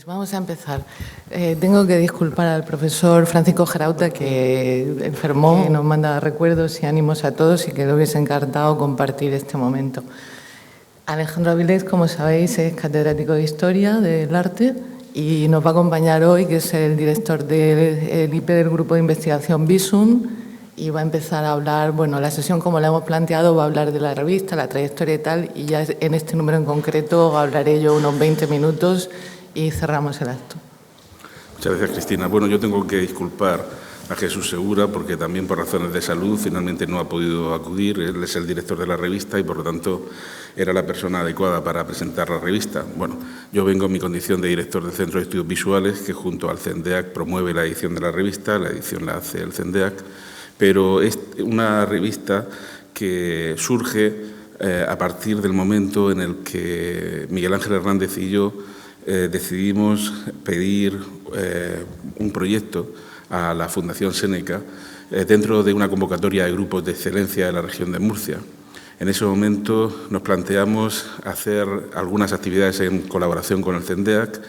Vamos a empezar. Tengo que disculpar al profesor Francisco Gerauta, que enfermó, y nos manda recuerdos y ánimos a todos y que le hubiese encantado compartir este momento. Alejandro Avilés, como sabéis, es catedrático de Historia del Arte y nos va a acompañar hoy, que es el director del IP del Grupo de Investigación Visum, y va a empezar a hablar, bueno, la sesión como la hemos planteado va a hablar de la revista, la trayectoria y tal, y ya en este número en concreto hablaré yo unos 20 minutos y cerramos el acto. Muchas gracias, Cristina. Bueno, yo tengo que disculpar a Jesús Segura porque también por razones de salud finalmente no ha podido acudir. Él es el director de la revista y por lo tanto era la persona adecuada para presentar la revista. Bueno, yo vengo en mi condición de director del Centro de Estudios Visuales, que junto al CENDEAC promueve la edición de la revista. La edición la hace el CENDEAC, pero es una revista que surge a partir del momento en el que Miguel Ángel Hernández y yo decidimos pedir un proyecto a la Fundación Séneca dentro de una convocatoria de grupos de excelencia de la región de Murcia. En ese momento nos planteamos hacer algunas actividades en colaboración con el CENDEAC,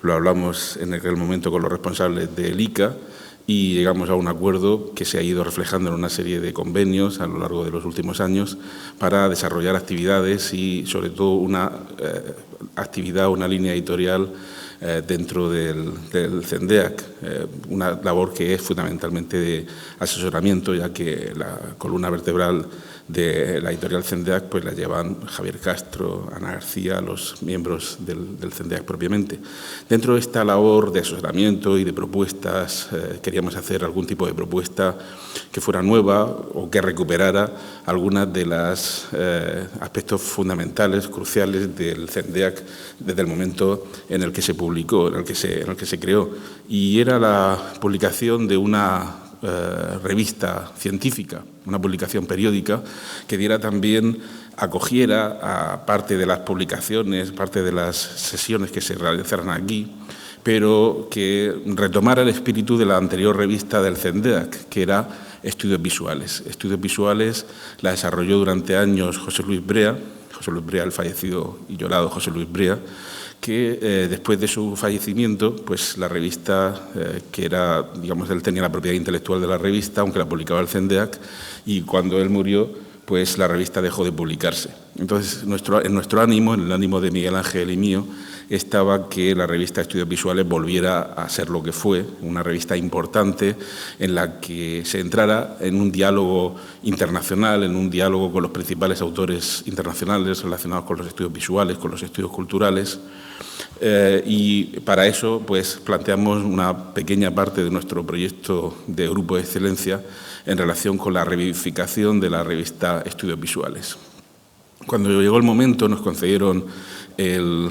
lo hablamos en aquel momento con los responsables del ICA y llegamos a un acuerdo que se ha ido reflejando en una serie de convenios a lo largo de los últimos años para desarrollar actividades y, sobre todo, una actividad, una línea editorial dentro del CENDEAC, una labor que es fundamentalmente de asesoramiento, ya que la columna vertebral de la editorial CENDEAC pues la llevan Javier Castro, Ana García, los miembros del CENDEAC propiamente. Dentro de esta labor de asesoramiento y de propuestas, queríamos hacer algún tipo de propuesta que fuera nueva o que recuperara algunas de los aspectos fundamentales, cruciales del CENDEAC desde el momento en el que se publicó, en el que se creó. Y era la publicación de una revista científica, una publicación periódica que diera también, acogiera a parte de las publicaciones, parte de las sesiones que se realizaran aquí, pero que retomara el espíritu de la anterior revista del CENDEAC, que era Estudios Visuales. Estudios Visuales la desarrolló durante años José Luis Brea, el fallecido y llorado José Luis Brea, que después de su fallecimiento, pues la revista, que era, digamos, él tenía la propiedad intelectual de la revista, aunque la publicaba el CENDEAC, y cuando él murió, pues la revista dejó de publicarse. Entonces, en nuestro ánimo, en el ánimo de Miguel Ángel y mío, estaba que la revista Estudios Visuales volviera a ser lo que fue, una revista importante en la que se entrara en un diálogo internacional, en un diálogo con los principales autores internacionales relacionados con los estudios visuales, con los estudios culturales. Y para eso pues planteamos una pequeña parte de nuestro proyecto de grupo de excelencia en relación con la revivificación de la revista Estudios Visuales. Cuando llegó el momento nos concedieron el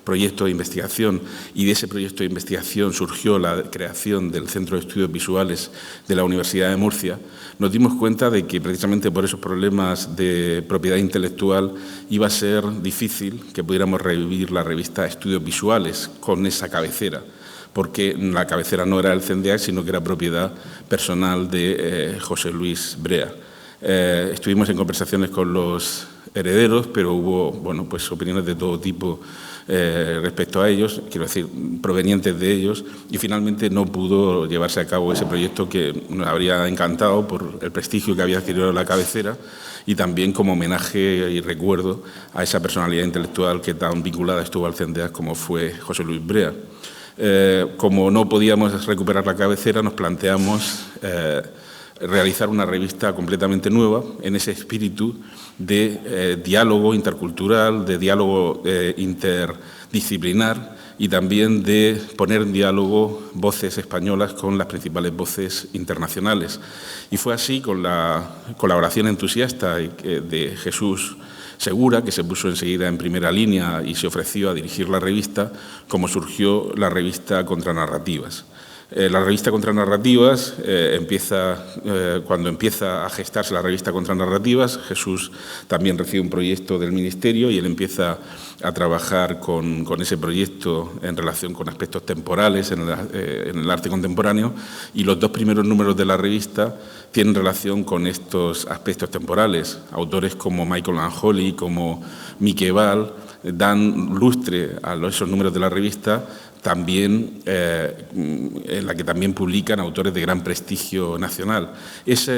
proyecto de investigación y de ese proyecto de investigación surgió la creación del Centro de Estudios Visuales de la Universidad de Murcia, nos dimos cuenta de que precisamente por esos problemas de propiedad intelectual iba a ser difícil que pudiéramos revivir la revista Estudios Visuales con esa cabecera, porque la cabecera no era del CENDEAC, sino que era propiedad personal de José Luis Brea. Estuvimos en conversaciones con los herederos, pero hubo pues opiniones de todo tipo respecto a ellos, quiero decir, provenientes de ellos, y finalmente no pudo llevarse a cabo ese proyecto que nos habría encantado por el prestigio que había adquirido la cabecera y también como homenaje y recuerdo a esa personalidad intelectual que tan vinculada estuvo al CENDEAC como fue José Luis Brea. Como no podíamos recuperar la cabecera, nos planteamos realizar una revista completamente nueva en ese espíritu de diálogo intercultural, de diálogo interdisciplinar y también de poner en diálogo voces españolas con las principales voces internacionales. Y fue así, con la colaboración entusiasta de Jesús Segura, que se puso enseguida en primera línea y se ofreció a dirigir la revista, como surgió la revista Contranarrativas. La revista Contranarrativas cuando empieza a gestarse la revista Contranarrativas, Jesús también recibe un proyecto del Ministerio y él empieza a trabajar con ese proyecto en relación con aspectos temporales en el arte contemporáneo, y los dos primeros números de la revista tienen relación con estos aspectos temporales. Autores como Michael Anjoli, como Miquel Val, dan lustre a esos números de la revista, también, en la que también publican autores de gran prestigio nacional. Es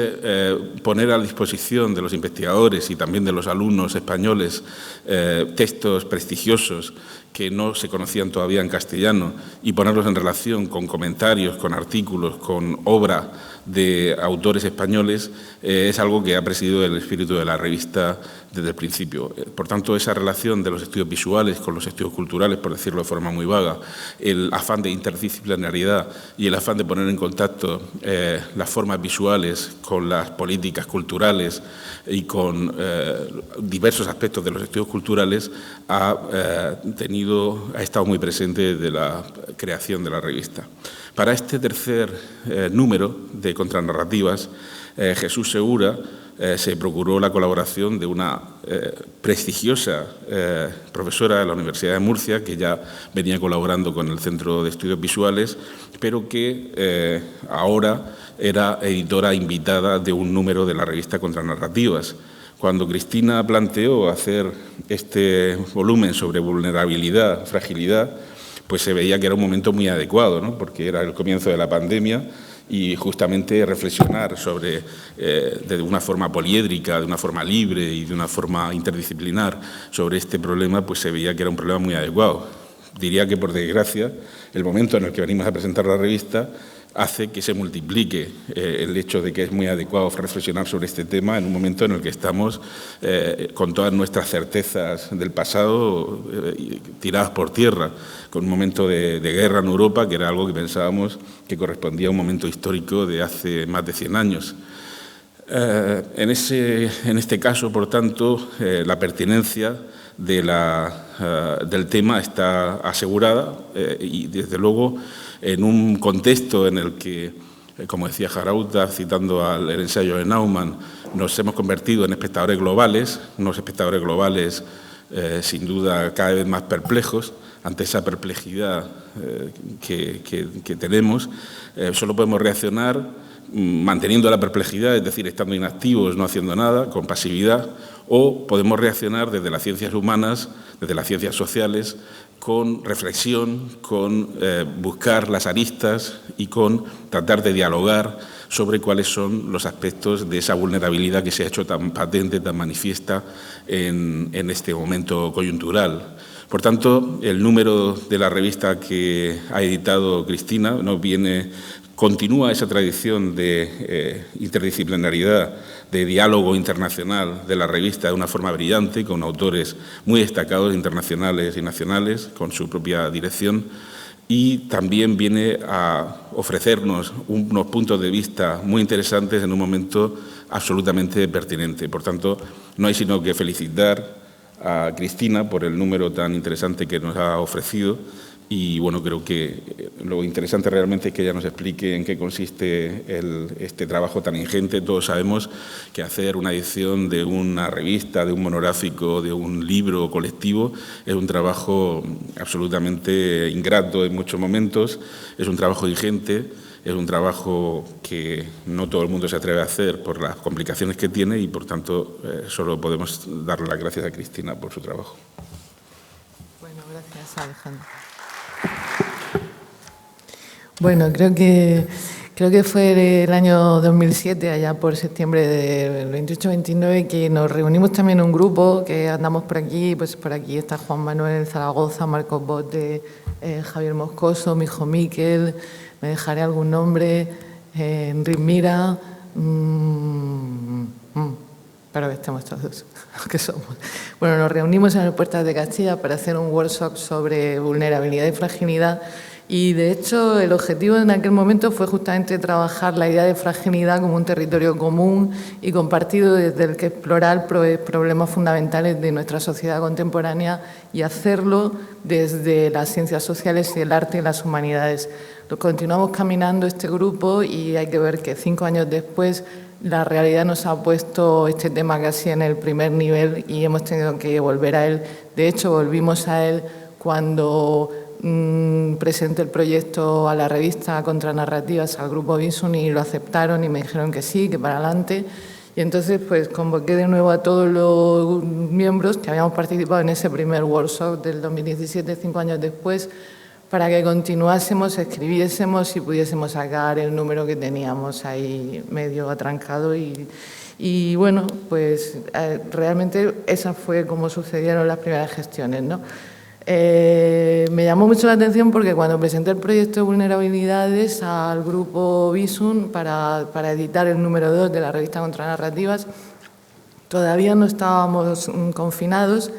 poner a disposición de los investigadores y también de los alumnos españoles textos prestigiosos que no se conocían todavía en castellano y ponerlos en relación con comentarios, con artículos, con obra de autores españoles, es algo que ha presidido el espíritu de la revista desde el principio. Por tanto, esa relación de los estudios visuales con los estudios culturales, por decirlo de forma muy vaga, el afán de interdisciplinariedad y el afán de poner en contacto las formas visuales con las políticas culturales y con diversos aspectos de los estudios culturales ha estado muy presente de la creación de la revista. Para este tercer número de contranarrativas, Jesús Segura se procuró la colaboración de una prestigiosa profesora de la Universidad de Murcia, que ya venía colaborando con el Centro de Estudios Visuales, pero que ahora era editora invitada de un número de la revista Contranarrativas. Cuando Cristina planteó hacer este volumen sobre vulnerabilidad, fragilidad, pues se veía que era un momento muy adecuado, ¿no? Porque era el comienzo de la pandemia y justamente reflexionar sobre, de una forma poliédrica, de una forma libre y de una forma interdisciplinar sobre este problema, pues se veía que era un problema muy adecuado. Diría que, por desgracia, el momento en el que venimos a presentar la revista hace que se multiplique el hecho de que es muy adecuado reflexionar sobre este tema en un momento en el que estamos con todas nuestras certezas del pasado tiradas por tierra, con un momento de guerra en Europa, que era algo que pensábamos que correspondía a un momento histórico de hace más de 100 años. En este caso, por tanto, la pertinencia del tema está asegurada y, desde luego, en un contexto en el que, como decía Gerauta, citando el ensayo de Naumann, nos hemos convertido en espectadores globales, unos espectadores globales sin duda cada vez más perplejos. Ante esa perplejidad que tenemos, solo podemos reaccionar manteniendo la perplejidad, es decir, estando inactivos, no haciendo nada, con pasividad, o podemos reaccionar desde las ciencias humanas, desde las ciencias sociales, con reflexión, con buscar las aristas y con tratar de dialogar sobre cuáles son los aspectos de esa vulnerabilidad que se ha hecho tan patente, tan manifiesta en este momento coyuntural. Por tanto, el número de la revista que ha editado Cristina continúa esa tradición de interdisciplinaridad, de diálogo internacional de la revista de una forma brillante, con autores muy destacados internacionales y nacionales, con su propia dirección, y también viene a ofrecernos unos puntos de vista muy interesantes en un momento absolutamente pertinente. Por tanto, no hay sino que felicitar a Cristina por el número tan interesante que nos ha ofrecido. Y bueno, creo que lo interesante realmente es que ella nos explique en qué consiste este trabajo tan ingente. Todos sabemos que hacer una edición de una revista, de un monográfico, de un libro colectivo, es un trabajo absolutamente ingrato en muchos momentos, es un trabajo ingente, es un trabajo que no todo el mundo se atreve a hacer por las complicaciones que tiene y, por tanto, solo podemos darle las gracias a Cristina por su trabajo. Bueno, gracias, Alejandro. Bueno, creo que fue el año 2007, allá por septiembre del 28-29, que nos reunimos también un grupo que andamos por aquí. Pues por aquí está Juan Manuel Zaragoza, Marcos Bote, Javier Moscoso, mi hijo Miquel, me dejaré algún nombre, Enric Mira, espero que estemos todos, que somos. Bueno, nos reunimos en el Puertas de Castilla para hacer un workshop sobre vulnerabilidad y fragilidad. Y, de hecho, el objetivo en aquel momento fue justamente trabajar la idea de fragilidad como un territorio común y compartido desde el que explorar problemas fundamentales de nuestra sociedad contemporánea y hacerlo desde las ciencias sociales y el arte y las humanidades. Continuamos caminando este grupo y hay que ver que 5 años después la realidad nos ha puesto este tema casi en el primer nivel y hemos tenido que volver a él. De hecho, volvimos a él cuando presenté el proyecto a la revista Contranarrativas, al grupo Visun, y lo aceptaron y me dijeron que sí, que para adelante. Y entonces pues convoqué de nuevo a todos los miembros que habíamos participado en ese primer workshop del 2017, 5 años después, para que continuásemos, escribiésemos y pudiésemos sacar el número que teníamos ahí medio atrancado. Y bueno, pues realmente esa fue como sucedieron las primeras gestiones, ¿no? Me llamó mucho la atención porque cuando presenté el proyecto de vulnerabilidades al grupo Visum para editar el número 2 de la revista Contranarrativas, todavía no estábamos confinados,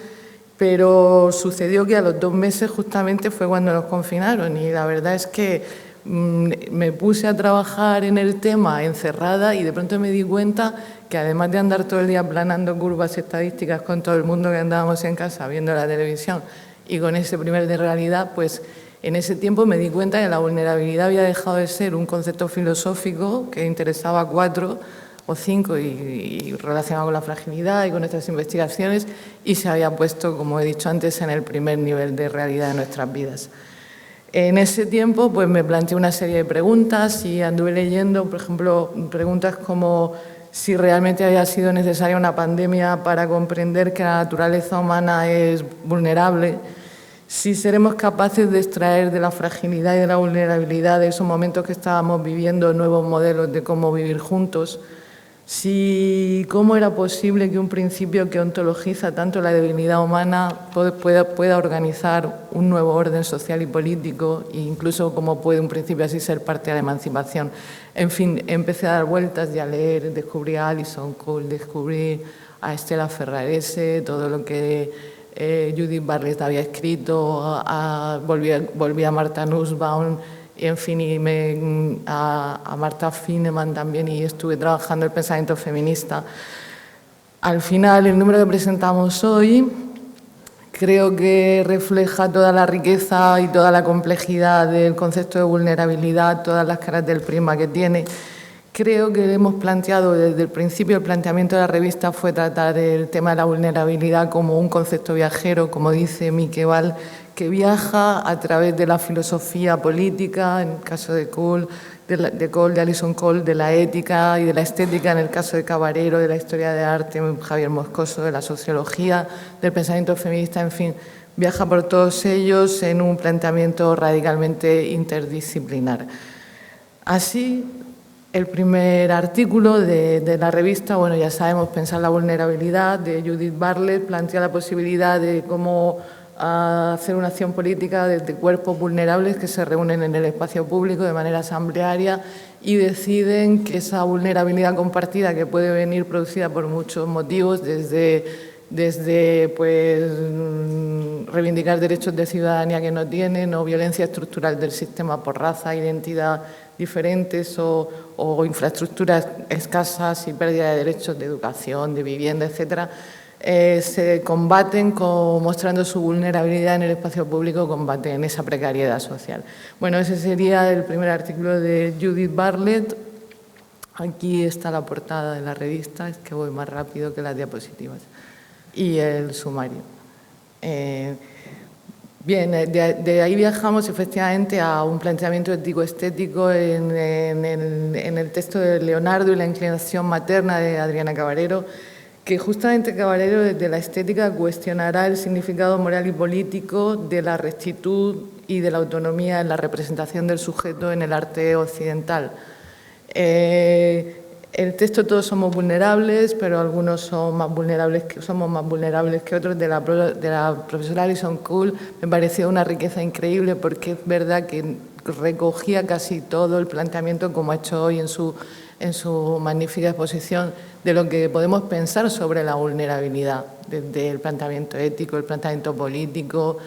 pero sucedió que a los 2 meses justamente fue cuando nos confinaron y la verdad es que me puse a trabajar en el tema encerrada y de pronto me di cuenta que además de andar todo el día aplanando curvas estadísticas con todo el mundo que andábamos en casa viendo la televisión y con ese primer de realidad, pues en ese tiempo me di cuenta que la vulnerabilidad había dejado de ser un concepto filosófico que interesaba a 4 o 5 y relacionado con la fragilidad y con nuestras investigaciones y se había puesto, como he dicho antes, en el primer nivel de realidad de nuestras vidas. En ese tiempo pues me planteé una serie de preguntas y anduve leyendo, por ejemplo, preguntas como si realmente había sido necesaria una pandemia para comprender que la naturaleza humana es vulnerable, si seremos capaces de extraer de la fragilidad y de la vulnerabilidad de esos momentos que estábamos viviendo nuevos modelos de cómo vivir juntos, si cómo era posible que un principio que ontologiza tanto la debilidad humana pueda organizar un nuevo orden social y político e incluso cómo puede un principio así ser parte de la emancipación. En fin, empecé a dar vueltas y a leer, descubrí a Alison Cole, descubrí a Estela Ferrarese, todo lo que Judith Bartlett había escrito, volví a Martha Nussbaum, y en fin, y a Marta Fineman también, y estuve trabajando el pensamiento feminista. Al final, el número que presentamos hoy creo que refleja toda la riqueza y toda la complejidad del concepto de vulnerabilidad, todas las caras del prisma que tiene. Creo que hemos planteado desde el principio, el planteamiento de la revista fue tratar el tema de la vulnerabilidad como un concepto viajero, como dice Mike Wahl, que viaja a través de la filosofía política, en el caso de Cole, de Alison Cole, de la ética y de la estética, en el caso de Cabarero, de la historia de arte, Javier Moscoso, de la sociología, del pensamiento feminista, en fin, viaja por todos ellos en un planteamiento radicalmente interdisciplinar. Así, el primer artículo de la revista, bueno, ya sabemos, Pensar la vulnerabilidad, de Judith Bartlett, plantea la posibilidad de cómo hacer una acción política desde cuerpos vulnerables que se reúnen en el espacio público de manera asamblearia y deciden que esa vulnerabilidad compartida, que puede venir producida por muchos motivos, desde pues, reivindicar derechos de ciudadanía que no tienen, o violencia estructural del sistema por raza, identidad diferentes, o infraestructuras escasas y pérdida de derechos de educación, de vivienda, etcétera, se combaten mostrando su vulnerabilidad en el espacio público, combaten esa precariedad social. Bueno, ese sería el primer artículo de Judith Bartlett. Aquí está la portada de la revista, es que voy más rápido que las diapositivas, y el sumario. Bien, de ahí viajamos efectivamente a un planteamiento ético-estético en el texto de Leonardo y la inclinación materna de Adriana Cabarero, que justamente Cabarero desde la estética cuestionará el significado moral y político de la rectitud y de la autonomía en la representación del sujeto en el arte occidental. El texto Todos somos vulnerables, pero algunos somos más vulnerables que otros, de la profesora Alison Cole, me pareció una riqueza increíble porque es verdad que recogía casi todo el planteamiento, como ha hecho hoy en su magnífica exposición, de lo que podemos pensar sobre la vulnerabilidad, desde el planteamiento ético, el planteamiento político,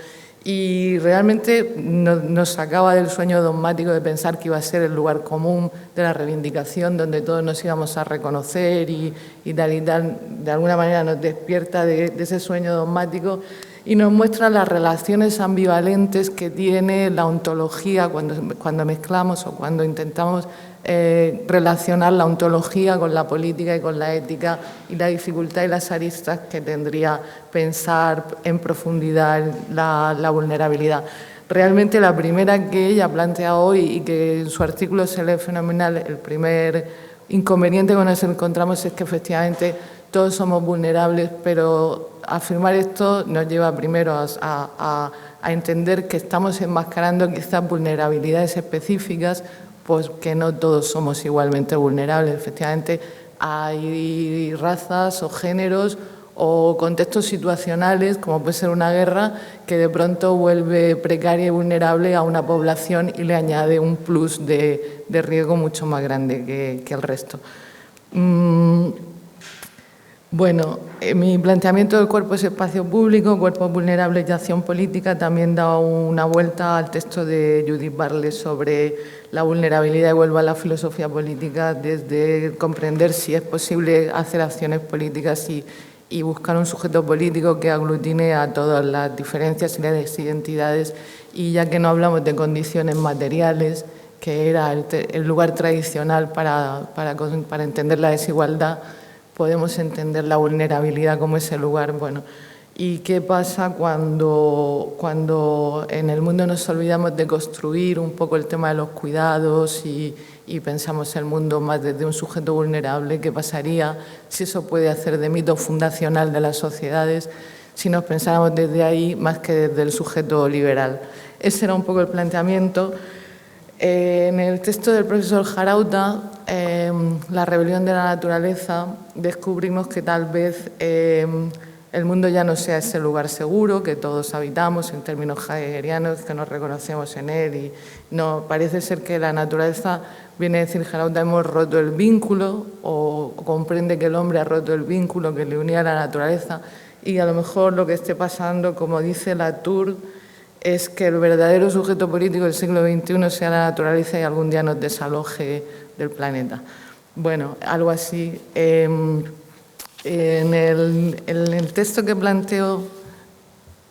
y realmente nos sacaba del sueño dogmático de pensar que iba a ser el lugar común de la reivindicación, donde todos nos íbamos a reconocer y tal, de alguna manera nos despierta de ese sueño dogmático y nos muestra las relaciones ambivalentes que tiene la ontología cuando mezclamos o cuando intentamos relacionar la ontología con la política y con la ética, y la dificultad y las aristas que tendría pensar en profundidad la vulnerabilidad. Realmente la primera que ella plantea hoy y que en su artículo se lee fenomenal, el primer inconveniente que nos encontramos es que efectivamente todos somos vulnerables, pero afirmar esto nos lleva primero a entender que estamos enmascarando quizás vulnerabilidades específicas, pues que no todos somos igualmente vulnerables. Efectivamente, hay razas o géneros o contextos situacionales, como puede ser una guerra, que de pronto vuelve precaria y vulnerable a una población y le añade un plus de riesgo mucho más grande que el resto. Bueno, mi planteamiento del cuerpo es espacio público, cuerpos vulnerables y acción política. También da una vuelta al texto de Judith Barles sobre la vulnerabilidad y vuelvo a la filosofía política desde comprender si es posible hacer acciones políticas y buscar un sujeto político que aglutine a todas las diferencias y las identidades. Y ya que no hablamos de condiciones materiales, que era el lugar tradicional para entender la desigualdad, podemos entender la vulnerabilidad como ese lugar. Bueno, ¿y qué pasa cuando en el mundo nos olvidamos de construir un poco el tema de los cuidados y pensamos el mundo más desde un sujeto vulnerable? ¿Qué pasaría si eso puede hacer de mito fundacional de las sociedades si nos pensáramos desde ahí más que desde el sujeto liberal? Ese era un poco el planteamiento. En el texto del profesor Jarauta, La rebelión de la naturaleza, descubrimos que tal vez el mundo ya no sea ese lugar seguro que todos habitamos en términos heideggerianos, que nos reconocemos en él. Y no, parece ser que la naturaleza, viene a decir Jarauta, hemos roto el vínculo o comprende que el hombre ha roto el vínculo que le unía a la naturaleza y a lo mejor lo que esté pasando, como dice Latour, es que el verdadero sujeto político del siglo XXI sea la naturaleza y algún día nos desaloje del planeta. Bueno, algo así. En el texto que planteo,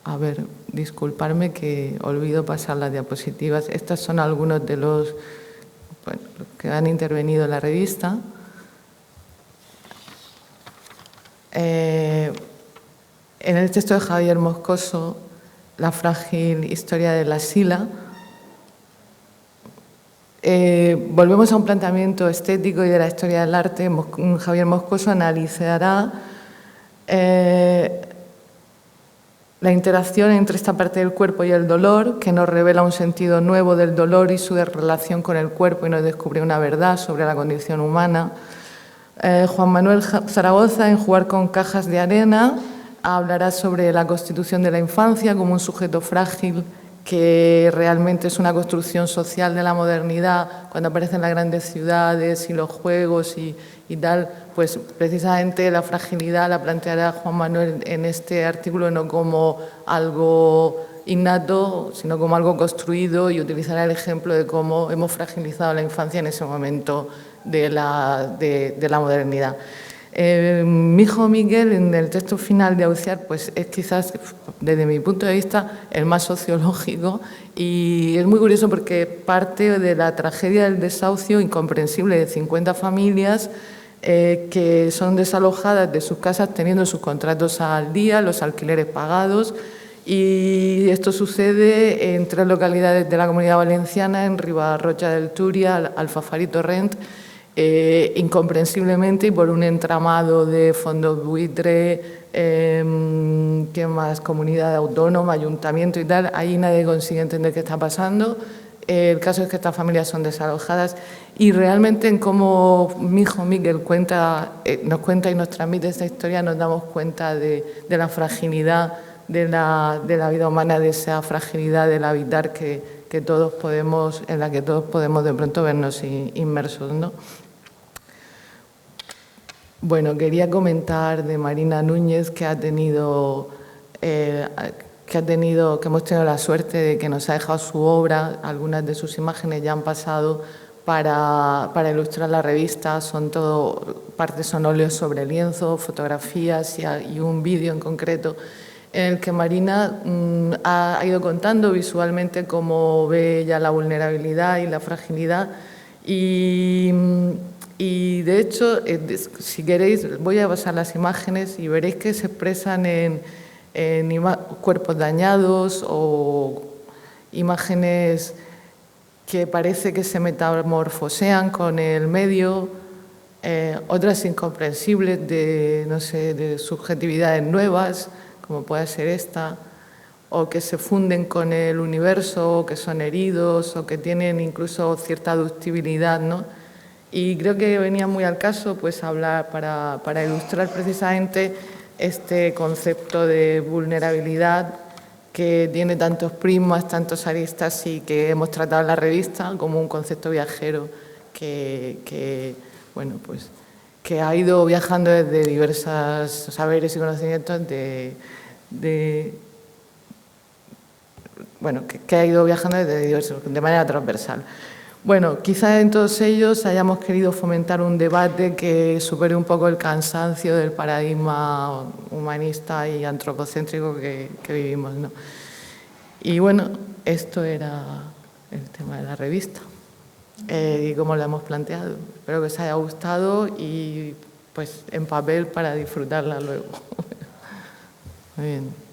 a ver, disculparme que olvido pasar las diapositivas. Estos son algunos de los que han intervenido en la revista. En el texto de Javier Moscoso, La frágil historia de la Sila, volvemos a un planteamiento estético y de la historia del arte. Javier Moscoso analizará la interacción entre esta parte del cuerpo y el dolor, que nos revela un sentido nuevo del dolor y su relación con el cuerpo y nos descubre una verdad sobre la condición humana. Juan Manuel Zaragoza, en Jugar con cajas de arena, hablará sobre la constitución de la infancia como un sujeto frágil que realmente es una construcción social de la modernidad. Cuando aparecen las grandes ciudades y los juegos y tal, pues precisamente la fragilidad la planteará Juan Manuel en este artículo no como algo innato, sino como algo construido, y utilizará el ejemplo de cómo hemos fragilizado la infancia en ese momento de la modernidad. Mi hijo Miguel, en el texto final de Auciar, pues es quizás, desde mi punto de vista, el más sociológico, y es muy curioso porque parte de la tragedia del desahucio incomprensible de 50 familias que son desalojadas de sus casas teniendo sus contratos al día, los alquileres pagados, y esto sucede en 3 localidades de la Comunidad Valenciana, en Ribarrocha del Túria, Alfafar y Torrent, incomprensiblemente, y por un entramado de fondos buitre, ¿qué más? Comunidad autónoma, ayuntamiento y tal. Ahí nadie consigue entender qué está pasando. El caso es que estas familias son desalojadas y realmente en cómo mi hijo Miguel nos cuenta y nos transmite esta historia, nos damos cuenta de la fragilidad de la vida humana, de esa fragilidad del habitar que todos podemos, en la que todos podemos de pronto vernos inmersos, ¿no? Bueno, quería comentar de Marina Núñez que hemos tenido la suerte de que nos ha dejado su obra. Algunas de sus imágenes ya han pasado para ilustrar la revista. Partes son óleos sobre lienzo, fotografías y un vídeo en concreto en el que Marina ha ido contando visualmente cómo ve ella la vulnerabilidad y la fragilidad. Y de hecho, si queréis, voy a pasar las imágenes y veréis que se expresan en cuerpos dañados o imágenes que parece que se metamorfosean con el medio. otras incomprensibles de, no sé, de subjetividades nuevas, como puede ser esta, o que se funden con el universo, o que son heridos, o que tienen incluso cierta ductibilidad, ¿no? Y creo que venía muy al caso pues hablar para ilustrar precisamente este concepto de vulnerabilidad que tiene tantos prismas, tantos aristas y que hemos tratado en la revista como un concepto viajero bueno, pues, que ha ido viajando desde diversos saberes y conocimientos bueno, que ha ido viajando de manera transversal. Bueno, quizás en todos ellos hayamos querido fomentar un debate que supere un poco el cansancio del paradigma humanista y antropocéntrico que vivimos, ¿no? Y bueno, esto era el tema de la revista y cómo la hemos planteado. Espero que os haya gustado y pues en papel para disfrutarla luego. Muy bien.